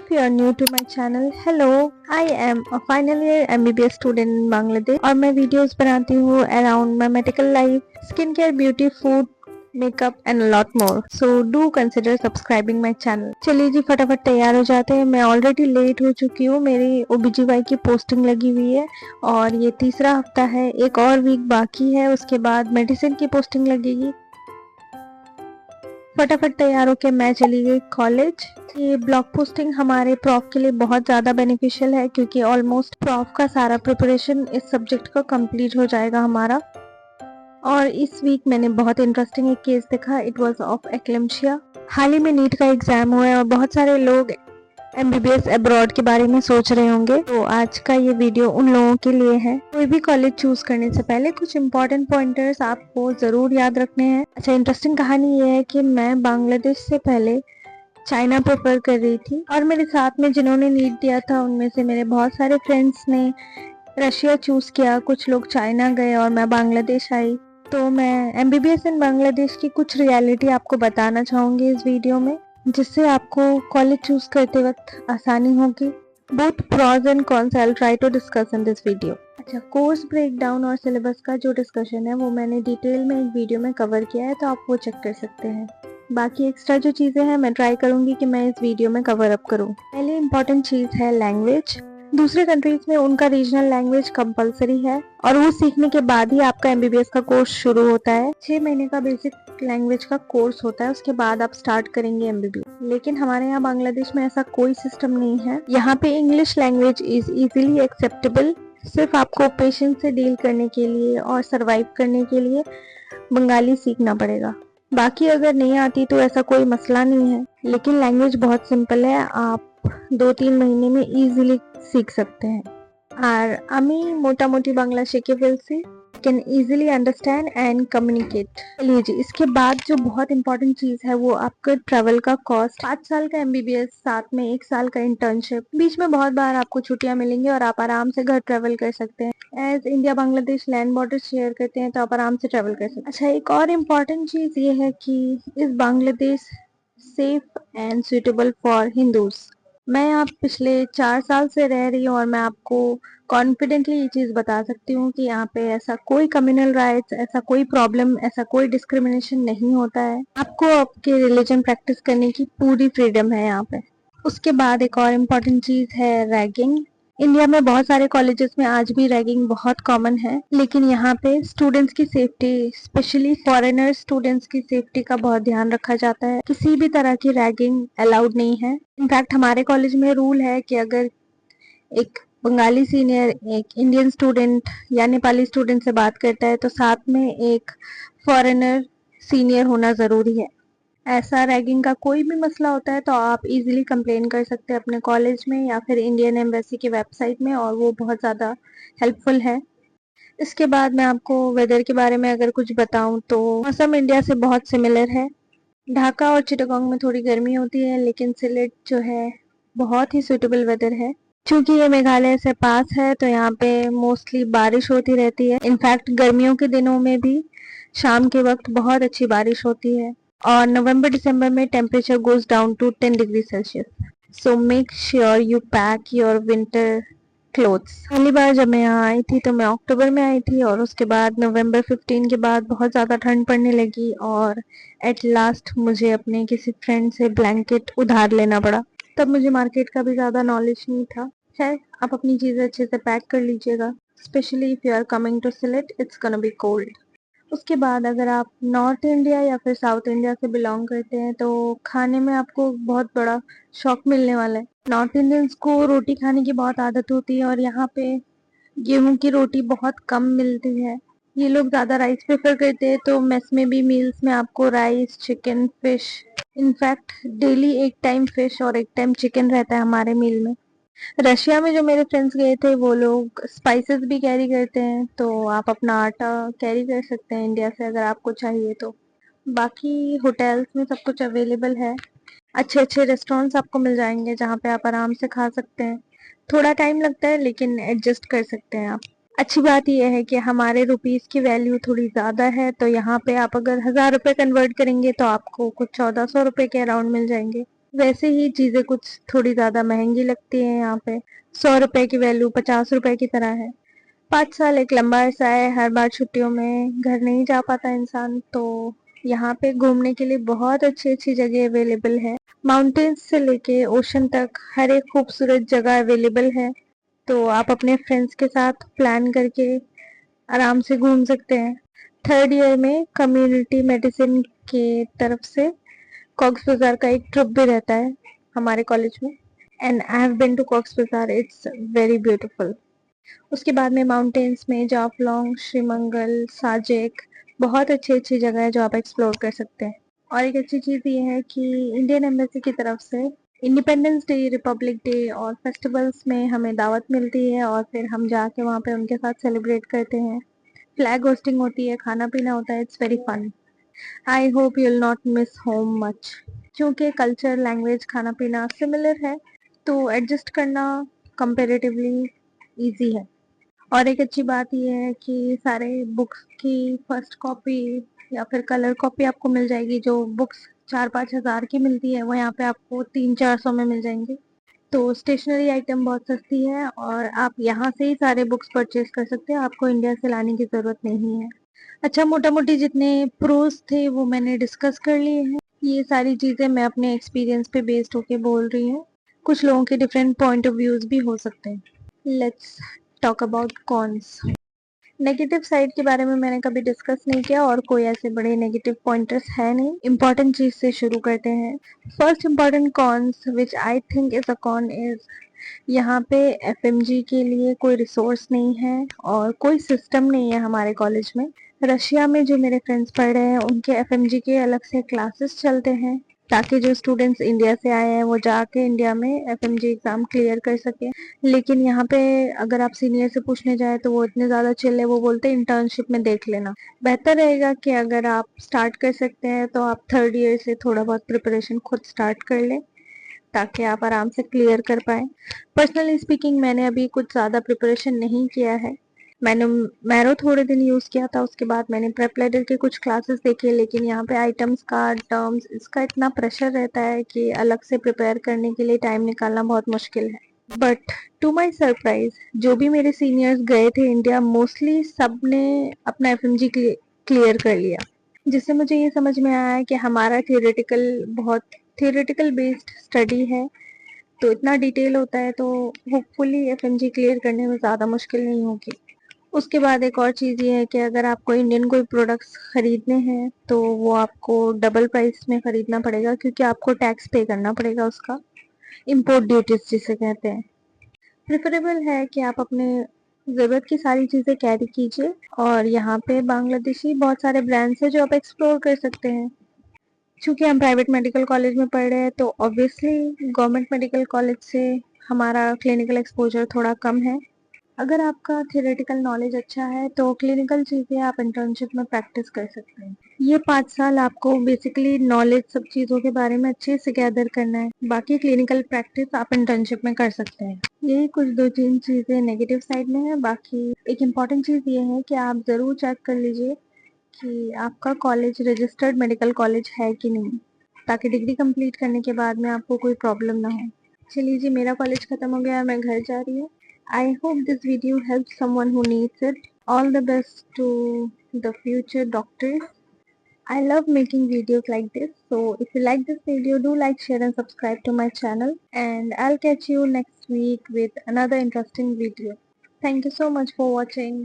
If you are new to my channel, hello, I am a final year MBBS student in Bangladesh और मैं videos बनाती हूँ around my medical life, skincare, beauty, food, makeup and lot more. So do consider subscribing my channel. चलिए जी फटाफट तैयार हो जाते हैं. मैं ऑलरेडी लेट हो चुकी हूँ. मेरी OBGY की पोस्टिंग लगी हुई है और ये तीसरा हफ्ता है. एक और वीक बाकी है, उसके बाद मेडिसिन की पोस्टिंग लगेगी. फटाफट तैयार होकर मैं चली गई कॉलेज. ये ब्लॉग पोस्टिंग हमारे प्रॉफ के लिए बहुत ज़्यादा बेनिफिशियल है क्योंकि ऑलमोस्ट प्रॉफ का सारा प्रिपरेशन इस सब्जेक्ट का कंप्लीट हो जाएगा हमारा. और इस वीक मैंने बहुत इंटरेस्टिंग एक केस देखा. It was of eclampsia. हाल ही में नीट का एग्जाम हुआ है और बहुत सारे लोग MBBS अब्रॉड के बारे में सोच रहे होंगे, तो आज का ये वीडियो उन लोगों के लिए है. कोई भी कॉलेज चूज करने से पहले कुछ इंपॉर्टेंट पॉइंटर्स आपको जरूर याद रखने हैं. अच्छा, इंटरेस्टिंग कहानी ये है कि मैं बांग्लादेश से पहले चाइना प्रेफर कर रही थी और मेरे साथ में जिन्होंने नीट दिया था उनमें से मेरे बहुत सारे फ्रेंड्स ने रशिया चूज किया. कुछ लोग चाइना गए और मैं बांग्लादेश आई. तो मैं MBBS इन बांग्लादेश की कुछ रियलिटी आपको बताना चाहूंगी इस वीडियो में, जिससे आपको कॉलेज चूज करते वक्त आसानी होगी. Both pros and cons I will try to discuss in this video. अच्छा, कोर्स ब्रेकडाउन और सिलेबस का जो डिस्कशन है वो मैंने डिटेल में एक वीडियो में कवर किया है, तो आप वो चेक कर सकते हैं. बाकी एक्स्ट्रा जो चीज़ें हैं मैं ट्राई करूंगी कि मैं इस वीडियो में कवर अप करूं. पहले इंपॉर्टेंट चीज़ है लैंग्वेज. दूसरे कंट्रीज में उनका रीजनल लैंग्वेज कंपलसरी है और वो सीखने के बाद ही आपका MBBS का कोर्स शुरू होता है. 6 महीने का बेसिक लैंग्वेज का कोर्स होता है, उसके बाद आप स्टार्ट करेंगे MBBS. लेकिन हमारे यहाँ बांग्लादेश में ऐसा कोई सिस्टम नहीं है. यहाँ पे English language is easily acceptable. सिर्फ आपको पेशेंस से डील करने के लिए और सरवाइव करने के लिए बंगाली सीखना पड़ेगा. बाकी अगर नहीं आती तो ऐसा कोई मसला नहीं है, लेकिन लैंग्वेज बहुत सिंपल है. आप 2-3 महीने में इजीली सीख सकते हैं. আর আমি মোটামুটি বাংলা শিখে ফেলছি. Can easily understand and communicate. चलिए जी, इसके बाद जो बहुत इंपॉर्टेंट चीज है वो आपका ट्रेवल का कॉस्ट. 5 साल का MBBS, साथ में 1 साल का इंटर्नशिप. बीच में बहुत बार आपको छुट्टियां मिलेंगी और आप आराम से घर ट्रेवल कर सकते हैं. As India Bangladesh land border share करते हैं तो आप आराम से ट्रेवल कर सकते हैं. अच्छा, एक और इम्पॉर्टेंट चीज ये है कि इस Bangladesh safe and suitable for Hindus. मैं यहाँ पिछले 4 साल से रह रही हूँ और मैं आपको कॉन्फिडेंटली ये चीज़ बता सकती हूँ कि यहाँ पे ऐसा कोई कम्युनल राइट्स, ऐसा कोई प्रॉब्लम, ऐसा कोई डिस्क्रिमिनेशन नहीं होता है. आपको आपके रिलीजन प्रैक्टिस करने की पूरी फ्रीडम है यहाँ पे. उसके बाद एक और इम्पॉर्टेंट चीज़ है रैगिंग. इंडिया में बहुत सारे कॉलेजेस में आज भी रैगिंग बहुत कॉमन है, लेकिन यहाँ पे स्टूडेंट्स की सेफ्टी, स्पेशली फॉरेनर स्टूडेंट्स की सेफ्टी का बहुत ध्यान रखा जाता है. किसी भी तरह की रैगिंग अलाउड नहीं है. इनफैक्ट हमारे कॉलेज में रूल है कि अगर एक बंगाली सीनियर एक इंडियन स्टूडेंट या नेपाली स्टूडेंट से बात करता है तो साथ में एक फॉरेनर सीनियर होना ज़रूरी है. ऐसा रैगिंग का कोई भी मसला होता है तो आप इजीली कंप्लेन कर सकते हैं अपने कॉलेज में या फिर इंडियन एम्बेसी की वेबसाइट में, और वो बहुत ज़्यादा हेल्पफुल है. इसके बाद मैं आपको वेदर के बारे में अगर कुछ बताऊं तो मौसम इंडिया से बहुत सिमिलर है. ढाका और चिटागोंग में थोड़ी गर्मी होती है, लेकिन सिलेट जो है बहुत ही सूटेबल वेदर है. क्योंकि ये मेघालय से पास है तो यहाँ पे मोस्टली बारिश होती रहती है. इनफैक्ट गर्मियों के दिनों में भी शाम के वक्त बहुत अच्छी बारिश होती है और नवंबर-दिसंबर में temperature goes down to 10 degree Celsius. So make sure you pack your winter clothes. पहली बार जब मैं यहाँ आई थी तो मैं अक्टूबर में आई थी और उसके बाद नवंबर 15 के बाद बहुत ज़्यादा ठंड पड़ने लगी और एट लास्ट मुझे अपने किसी फ्रेंड से ब्लैंकेट उधार लेना पड़ा. तब मुझे मार्केट का भी ज़्यादा नॉलेज नहीं था. खैर, आप अपनी चीज़ें अच्छे से पैक कर लीजिएगा, specially if you are coming to Sylhet, it's gonna be cold. उसके बाद अगर आप नॉर्थ इंडिया या फिर साउथ इंडिया से बिलोंग करते हैं तो खाने में आपको बहुत बड़ा शौक मिलने वाला है. नॉर्थ इंडियंस को रोटी खाने की बहुत आदत होती है और यहाँ पे गेहूं की रोटी बहुत कम मिलती है. ये लोग ज़्यादा राइस प्रेफर करते हैं, तो मेस में भी मील्स में आपको rice, chicken, fish, in fact daily एक टाइम फिश और एक टाइम चिकन रहता है हमारे मील में. रशिया में जो मेरे फ्रेंड्स गए थे वो लोग स्पाइसेस भी कैरी करते हैं, तो आप अपना आटा कैरी कर सकते हैं इंडिया से अगर आपको चाहिए तो. बाकी होटल्स में सब कुछ अवेलेबल है. अच्छे अच्छे रेस्टोरेंट्स आपको मिल जाएंगे जहाँ पे आप आराम से खा सकते हैं. थोड़ा टाइम लगता है लेकिन एडजस्ट कर सकते हैं आप. अच्छी बात यह है कि हमारे रुपीस की वैल्यू थोड़ी ज़्यादा है, तो यहाँ पे आप अगर 1000 रुपये कन्वर्ट करेंगे तो आपको कुछ 1400 रुपये के अराउंड मिल जाएंगे. वैसे ही चीज़ें कुछ थोड़ी ज़्यादा महंगी लगती हैं यहाँ पे। 100 रुपए की वैल्यू 50 रुपए की तरह है। 5 साल एक लंबा अरसा है, हर बार छुट्टियों में घर नहीं जा पाता इंसान, तो यहाँ पे घूमने के लिए बहुत अच्छी अच्छी जगह अवेलेबल है। माउंटेन्स से लेके ओशन तक हर एक खूबसूरत जगह अवेलेबल है। तो आप अपने फ्रेंड्स के साथ प्लान करके आराम से घूम सकते हैं। थर्ड ईयर में कम्युनिटी मेडिसिन के तरफ से कॉक्स बाजार का एक ट्रिप भी रहता है हमारे कॉलेज में, and I have been to Cox's Bazar, it's very beautiful. उसके बाद में माउंटेन्स में जाफलोंग, श्रीमंगल, साजेक, बहुत अच्छी अच्छी जगह है जो आप एक्सप्लोर कर सकते हैं। और एक अच्छी चीज़ ये है कि इंडियन एम्बेसी की तरफ से इंडिपेंडेंस डे, रिपब्लिक डे और फेस्टिवल्स में हमें दावत मिलती है और फिर हम जाके वहाँ पे उनके साथ सेलिब्रेट करते हैं। फ्लैग होस्टिंग होती है, खाना पीना होता है, it's very fun. I hope you will not miss home much, क्योंकि कल्चर, लैंग्वेज, खाना पीना सिमिलर है, तो एडजस्ट करना कंपेरेटिवली ईजी है। और एक अच्छी बात ये है कि सारे बुक्स की फर्स्ट कॉपी या फिर कलर कॉपी आपको मिल जाएगी। जो बुक्स 4-5 हज़ार की मिलती है वो यहाँ पे आपको 300-400 में मिल जाएंगी। तो स्टेशनरी आइटम बहुत सस्ती है और आप यहाँ से ही सारे बुक्स परचेज कर सकते हैं, आपको इंडिया से लाने की ज़रूरत नहीं है। अच्छा, मोटा मोटी जितने प्रोज थे वो मैंने डिस्कस कर लिए हैं। ये सारी चीज़ें मैं अपने एक्सपीरियंस पे बेस्ड होके बोल रही हूँ। कुछ लोगों के डिफरेंट पॉइंट ऑफ व्यूज भी हो सकते हैं। Let's talk about cons. Negative side के बारे में मैंने कभी डिस्कस नहीं किया और कोई ऐसे बड़े नेगेटिव पॉइंटर्स है नहीं। इम्पोर्टेंट चीज से शुरू करते हैं। First important cons which I think is a con is, यहाँ पे एफएमजी के लिए कोई रिसोर्स नहीं है और कोई सिस्टम नहीं है हमारे कॉलेज में। रशिया में जो मेरे फ्रेंड्स पढ़ रहे हैं उनके एफएमजी के अलग से क्लासेस चलते हैं, ताकि जो स्टूडेंट्स इंडिया से आए हैं वो जाके इंडिया में एफएमजी एग्जाम क्लियर कर सके। लेकिन यहाँ पे अगर आप सीनियर से पूछने जाए तो वो इतने ज़्यादा चिल है, वो बोलते हैं इंटर्नशिप में देख लेना। बेहतर रहेगा कि अगर आप स्टार्ट कर सकते हैं तो आप थर्ड ईयर से थोड़ा बहुत प्रिपरेशन खुद स्टार्ट कर लें, ताकि आप आराम से क्लियर कर पाए। पर्सनली स्पीकिंग मैंने अभी कुछ ज़्यादा प्रिपरेशन नहीं किया है। मैंने मैरो थोड़े दिन यूज़ किया था, उसके बाद मैंने प्रेप लेडर के कुछ क्लासेस देखे, लेकिन यहाँ पे आइटम्स का, टर्म्स, इसका इतना प्रेशर रहता है कि अलग से प्रिपेयर करने के लिए टाइम निकालना बहुत मुश्किल है। बट टू माई सरप्राइज, जो भी मेरे सीनियर्स गए थे इंडिया, मोस्टली सब ने अपना एफएमजी क्लियर कर लिया, जिससे मुझे ये समझ में आया कि हमारा बहुत थियोरेटिकल बेस्ड स्टडी है, तो इतना डिटेल होता है, तो होपफुली एफएमजी क्लियर करने में ज़्यादा मुश्किल नहीं होगी। उसके बाद एक और चीज़ ये है कि अगर आपको इंडियन कोई प्रोडक्ट्स खरीदने हैं तो वो आपको डबल प्राइस में खरीदना पड़ेगा, क्योंकि आपको टैक्स पे करना पड़ेगा उसका, इम्पोर्ट ड्यूटीज जिसे कहते हैं। प्रेफरेबल है कि आप अपने ज़रूरत की सारी चीज़ें कैरी कीजिए, और यहाँ पे बांग्लादेशी बहुत सारे ब्रांड्स हैं जो आप एक्सप्लोर कर सकते हैं। चूँकि हम प्राइवेट मेडिकल कॉलेज में पढ़ रहे हैं तो ऑब्वियसली गवर्नमेंट मेडिकल कॉलेज से हमारा क्लिनिकल एक्सपोजर थोड़ा कम है। अगर आपका थियोरेटिकल नॉलेज अच्छा है तो क्लिनिकल चीज़ें आप इंटर्नशिप में प्रैक्टिस कर सकते हैं। ये 5 साल आपको बेसिकली नॉलेज सब चीज़ों के बारे में अच्छे से गैदर करना है, बाकी क्लिनिकल प्रैक्टिस आप इंटर्नशिप में कर सकते हैं। यही कुछ 2-3 चीज़ें नेगेटिव साइड में है। बाकी एक इम्पॉर्टेंट चीज़ ये है कि आप ज़रूर चेक कर लीजिए कि आपका कॉलेज रजिस्टर्ड मेडिकल कॉलेज है कि नहीं, ताकि डिग्री कंप्लीट करने के बाद में आपको कोई प्रॉब्लम ना हो। चलिए जी, मेरा कॉलेज खत्म हो गया, मैं घर जा रही हूँ। I hope this video help someone who needs it. All the best to the future doctors. I love making videos like this, so if you like this video, do like, share and subscribe to my channel, and I'll catch you next week with another interesting video. Thank you so much for watching.